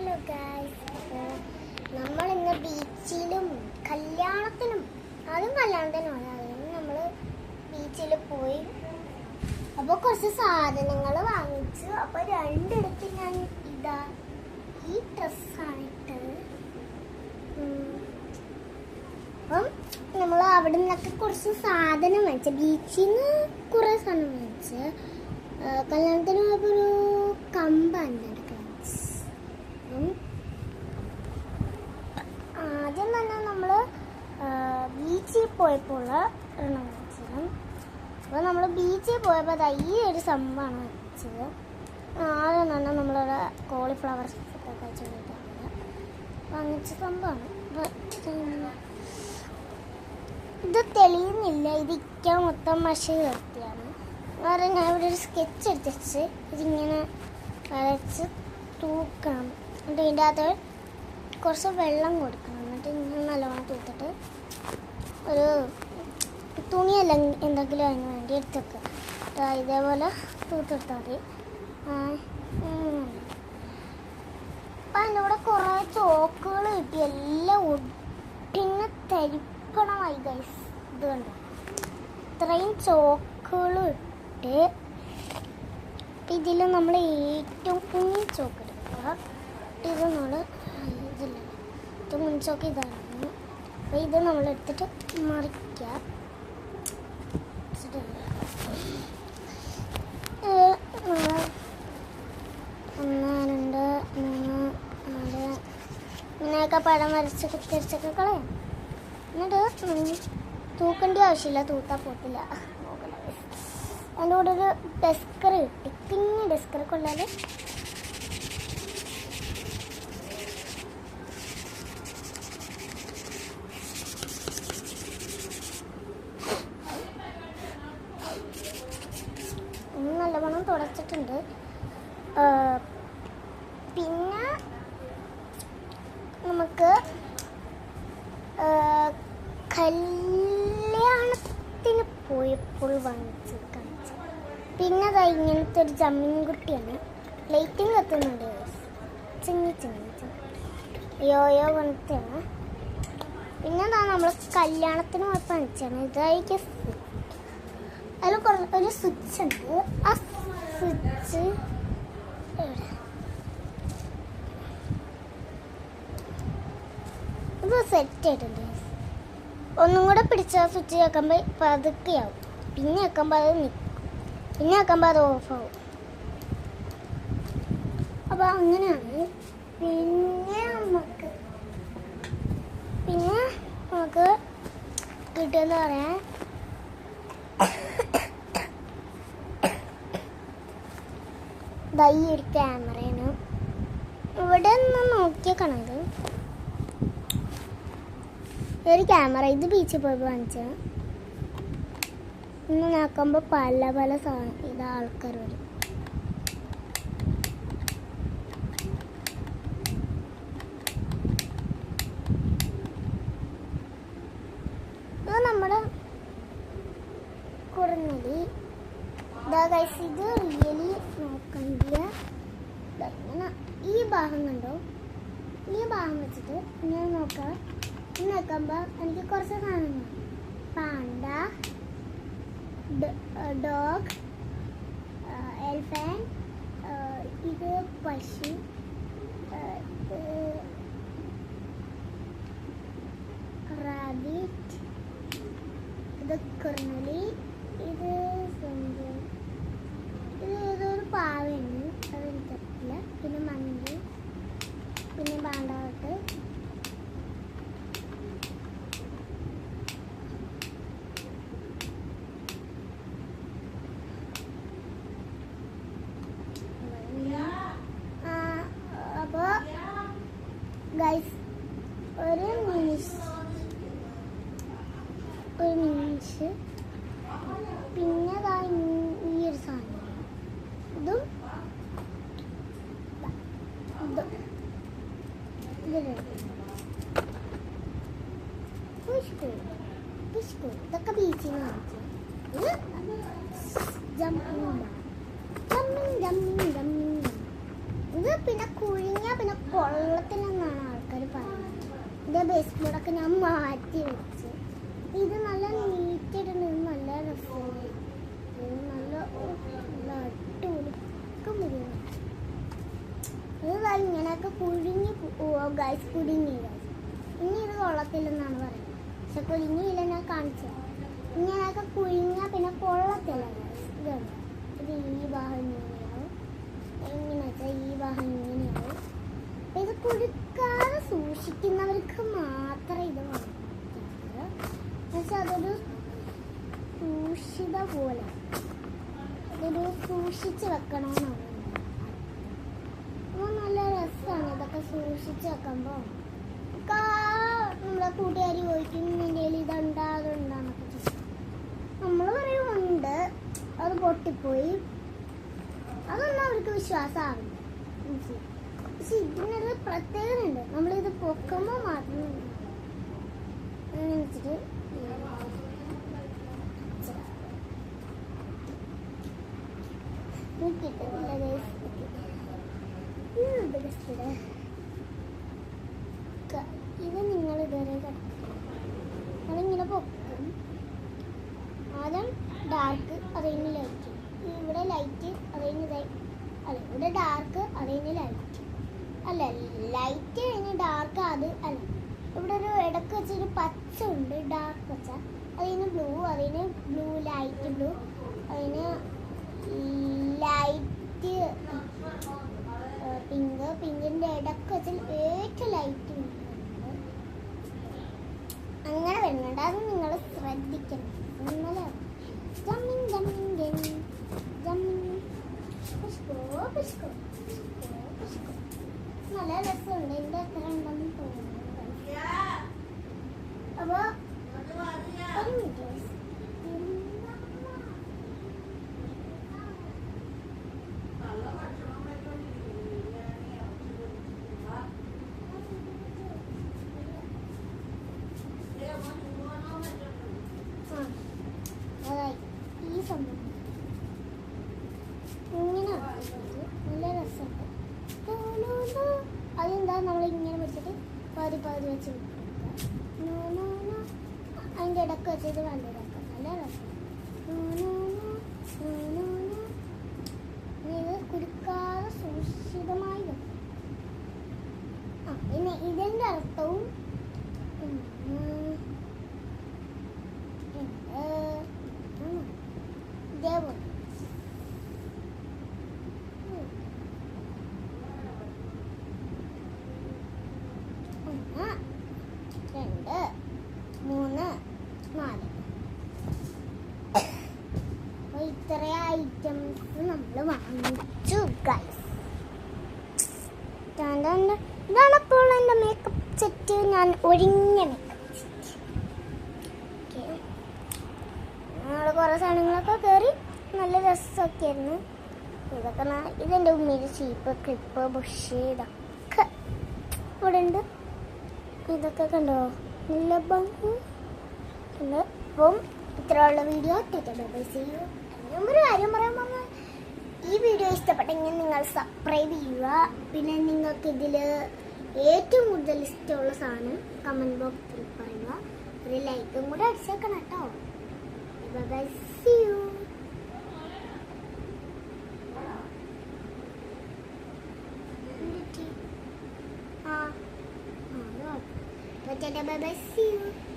Hello guys, നമ്മൾ ഇന്ന് ബീച്ചിലും കല്യാണത്തിനും നമ്മൾ ബീച്ചിൽ പോയി. അപ്പോൾ കുറച്ച് സാധനങ്ങൾ വാങ്ങിച്ചു. അപ്പോൾ രണ്ടിടത്ത് ഞാൻ ഇതാ ഈ ഡ്രസ്സാണിട്ടത്. അപ്പം നമ്മൾ അവിടെ നിന്നൊക്കെ കുറച്ച് സാധനം വാങ്ങിച്ചു. ബീച്ചിൽ നിന്ന് കുറേ സാധനം വാങ്ങിച്ച്. കല്യാണത്തിന് പോയപ്പോൾ ഒരു കമ്പാണ് ആദ്യം തന്നെ നമ്മൾ ബീച്ചിൽ പോയപ്പോൾ വാങ്ങിച്ചത്. അപ്പോൾ നമ്മൾ ബീച്ചിൽ പോയപ്പോൾ ഈ ഒരു സംഭവമാണ് വാങ്ങിച്ചത്. ആദ്യം തന്നെ നമ്മളൊരു കോളിഫ്ലവർ ഒക്കെ കഴിച്ചുകൊണ്ടിരിക്കുന്നത് വാങ്ങിച്ച സംഭവമാണ്. ഇത് തെളിയുന്നില്ല, ഇതിക്കാൻ മൊത്തം മഷി നിർത്തിയാണ്. കാരണം ഞാൻ ഇവിടെ ഒരു സ്കെച്ച് എടുത്തിച്ച് ഇതിങ്ങനെ വരച്ച് തൂക്കണം. എന്നിട്ട് ഇതിൻ്റെ അകത്ത് കുറച്ച് വെള്ളം കൊടുക്കണം. എന്നിട്ട് ഇങ്ങനെ നല്ലോണം തൂത്തിട്ട് ഒരു തുണിയല്ല എന്തെങ്കിലും അതിന് വേണ്ടി എടുത്തേക്കുക. ഇതേപോലെ തൂത്തെടുത്താൽ മതി. അപ്പം അതിൻ്റെ കൂടെ കുറേ ചോക്കുകൾ കിട്ടി. എല്ലാം ഒട്ടിങ്ങനെ തരിപ്പണമായി ഗൈസ്. ഇത് കണ്ടു, ഇത്രയും ചോക്കുകൾ ഇട്ട് ഇതിൽ നമ്മൾ ഏറ്റവും കുഞ്ഞി ചോക്ക് എടുക്കുക. ഇത് നമ്മൾ ഇതില്ല, ഏറ്റവും കുഞ്ഞി ചോക്ക് ഇതാണ്. അപ്പോൾ ഇത് നമ്മളെടുത്തിട്ട് മറിക്കുക. 1 2 3 4 ഇങ്ങനെയൊക്കെ പടം വരച്ച് കുത്തിരിച്ചൊക്കെ കളയാം. എന്നിട്ട് തൂക്കേണ്ട ആവശ്യമില്ല, തൂത്താൽ പോട്ടില്ല. അതിൻ്റെ കൂടെ ഒരു ഡെസ്കർ കിട്ടി, കുഞ്ഞ് ഡെസ്കർ കൊള്ളാൽ. നല്ലവണ്ണം തുടച്ചിട്ടുണ്ട്. പിന്നെ നമുക്ക് കല്യാണത്തിന് പോയപ്പോൾ വാങ്ങിച്ചത്. പിന്നെ അത് ഇങ്ങനത്തെ ഒരു ജമ്മീൻകുട്ടിയാണ്. Lighting കത്തുന്നുണ്ട്, ചിങ്ങി yo-yo പോലത്തെയാണ്. പിന്നെ അതാ നമ്മൾ കല്യാണത്തിന് പോയപ്പോൾ വാങ്ങിച്ചാണ്. ഇതായിരിക്കും അതിൽ ഒരു സ്വിച്ച് ഉണ്ട്. ആ സ്വിച്ച് ഇത് സെറ്റ് ആയിട്ടുണ്ട്. ഒന്നും കൂടെ പിടിച്ച സ്വിച്ച് വെക്കുമ്പോൾ പതുക്കെയാവും. പിന്നെ വെക്കുമ്പോൾ അത് നിൽക്കും, പിന്നെ വെക്കുമ്പോൾ അത് ഓഫാവും. അപ്പോൾ അങ്ങനെയാണ്. പിന്നെ നമുക്ക് കിട്ടുമെന്ന് പറയാൻ ഈ ഒരു ക്യാമറയാണ്. ഇവിടെ നിന്ന് നോക്കിയേക്കണം. ഒരു ക്യാമറ, ഇത് ബീച്ചിൽ പോയപ്പോൾ വാങ്ങിച്ചത്. ഇന്ന് നോക്കുമ്പോൾ പല പല സാധനം ഇത് ആൾക്കാർ വരും. ഇത് നമ്മുടെ കുറഞ്ഞലി. ഇത് റിയലി നോക്കണ്ടില്ല. ഈ ഭാഗം കണ്ടോ, ഈ ഭാഗം വെച്ചിട്ട് ഞാൻ നോക്കാം. നോക്കുമ്പോൾ എനിക്ക് കുറച്ച് സാധനങ്ങൾ, പാണ്ട, ഡോഗ്, എലിഫന്റ്, ഇത് പശു, റാബിറ്റ്, ഇത് കുറുനലി, ഇത് ഏതൊരു പാവയാണ്, അതെനിക്കറിയില്ല. പിന്നെ മന്തി, പിന്നെ പാണ്ടാവട്ട്, ഗൈസ് ഒരു മിനിറ്റ്. പിന്നെ ഈ ഒരു സാധനം, ഇതും ഇതൊക്കെ ബീച്ചിൽ നിന്ന് ഇത് പിന്നെ കുഴിഞ്ഞ പിന്നെ കൊള്ളത്തില്ലെന്നാണ് ആൾക്കാർ പറയുന്നത്. ഇതിൻ്റെ ബേസ് ബോർഡൊക്കെ ഞാൻ മാറ്റി വെച്ച്. ഇത് നല്ല നീറ്റിട്ടുണ്ട്, നല്ല രസമാണ്. ഇത് നല്ല അടിപൊളിക്കം വരുന്നു. ഇത് ഇങ്ങനെയൊക്കെ കുഴുങ്ങി ഗൈസ്, കുടുങ്ങി ഗൈസ്. ഇനി ഇത് കൊള്ളത്തില്ലെന്നാണ് പറയുന്നത്. പക്ഷെ കുലുങ്ങിയില്ല, ഞാൻ കാണിച്ചു. ഇങ്ങനെയൊക്കെ കുഴുങ്ങിയാൽ പിന്നെ കൊള്ളത്തില്ല ഗൈസ്. ഇതുണ്ട്, ഇത് ഈ ഭാഗം ഇങ്ങനെയാവും. എങ്ങനെ വെച്ചാൽ ഈ ഭാഗം ഇങ്ങനെയാവും. അപ്പം ഇത് കുടുക്കാതെ സൂക്ഷിക്കുന്നവർക്ക് മാത്രമേ ഇത് വളർത്തുള്ളൂ. എന്നുവെച്ചാൽ അതൊരു സൂക്ഷിത പോലെ, അതൊരു സൂക്ഷിച്ച് വെക്കണമെന്നാണ്. അപ്പോൾ നല്ല രസമാണ് ഇതൊക്കെ സൂക്ഷിച്ച് വെക്കുമ്പോൾ. നമ്മളെ കൂട്ടുകാരി ചോദിക്കും നിൻ്റെ കയ്യിൽ ഇതുണ്ടാ അതുണ്ടാന്നൊക്കെ ചോദിക്കും. നമ്മൾ പറയുന്നുണ്ട്, അത് പൊട്ടിപ്പോയി, അതൊന്നും അവർക്ക് വിശ്വാസമാവില്ല. പക്ഷെ ഇതിനൊരു പ്രത്യേകത ഉണ്ട്. നമ്മളിത് പൊക്കുമ്പോൾ മാത്രം വെച്ചിട്ട് കിട്ടുന്നില്ല. ഇത് നിങ്ങൾ ഇതുവരെ നമ്മളിങ്ങനെ പൊക്കും. ആദ്യം ഡാർക്ക്, അതിന് ലൈറ്റ്. ഇവിടെ ലൈറ്റ്, അതിന് അല്ല, ഇവിടെ ഡാർക്ക്, അതിന് ലൈറ്റ്. അല്ല, ലൈറ്റ് കഴിഞ്ഞ് ഡാർക്ക്, അത് അല്ല. ഇവിടെ ഒരു ഇടക്ക് വെച്ചൊരു പച്ച ഉണ്ട്, ഡാർക്ക് പച്ച. അതിന് ബ്ലൂ, അതിന് ബ്ലൂ, ലൈറ്റ് ബ്ലൂ, അതിന് ലൈറ്റ് പിങ്ക്. പിങ്കിൻ്റെ ഇടക്ക് വെച്ചാൽ ഏറ്റവും ലൈറ്റ് അങ്ങനെ വരുന്നുണ്ട്. അത് നിങ്ങൾ ശ്രദ്ധിക്കണം. ഇന്നലെ നല്ല രസമുണ്ട്. എൻ്റെ എത്ര ഉണ്ടെന്ന് തോന്നുന്നു. അപ്പോൾ ഒരു മിനിറ്റ്, ഈ സംഭവം ഇങ്ങനെ നല്ല രസമുണ്ട്. അതെന്താ നമ്മളിങ്ങനെ വെച്ചിട്ട് പകുതി വെച്ച് അതിൻ്റെ ഇടക്ക് വെച്ചിട്ട് കണ്ടിടക്കാം. നല്ല രസം. ഇത് കുടുക്കാതെ സുരക്ഷിതമായി വെക്കും. പിന്നെ ഇതിൻ്റെ അർത്ഥവും ഇതേപോലെ 1 2 3 4. അപ്പോൾ ഇത്ര ഐറ്റംസ് നമ്മൾ വാങ്ങിച്ചു ഗൈസ്. ഇതാണപ്പോൾ എൻ്റെ മേക്കപ്പ് സെറ്റ്. ഞാൻ ഒരുങ്ങിയ മേക്കപ്പ് സെറ്റ്. ഞങ്ങൾ കുറേ സാധനങ്ങളൊക്കെ കയറി നല്ല രസമൊക്കെ ആയിരുന്നു. ഇതൊക്കെ ഇതെൻ്റെ ഉമ്മയുടെ ചീപ്പ്, ക്ലിപ്പ്, ബുഷ്, ഇതൊക്കെ ഇവിടെ ഉണ്ട്. ഇതൊക്കെ കണ്ടോ, നല്ല ഭംഗി ഉണ്ട്. അപ്പം ഇത്രയുള്ള വീഡിയോ ഒരു കാര്യം പറയാൻ പറഞ്ഞാൽ, ഈ വീഡിയോ ഇഷ്ടപ്പെട്ടെങ്കിൽ നിങ്ങൾ സബ്സ്ക്രൈബ് ചെയ്യുക. പിന്നെ നിങ്ങൾക്ക് ഇതിൽ ഏറ്റവും കൂടുതൽ ഇഷ്ടമുള്ള സാധനം കമൻറ്റ് ബോക്സിൽ പറയുക. ഒരു ലൈക്കും കൂടെ അടിച്ചേക്കണം കേട്ടോ. Bye, see you. Bye bye, see you.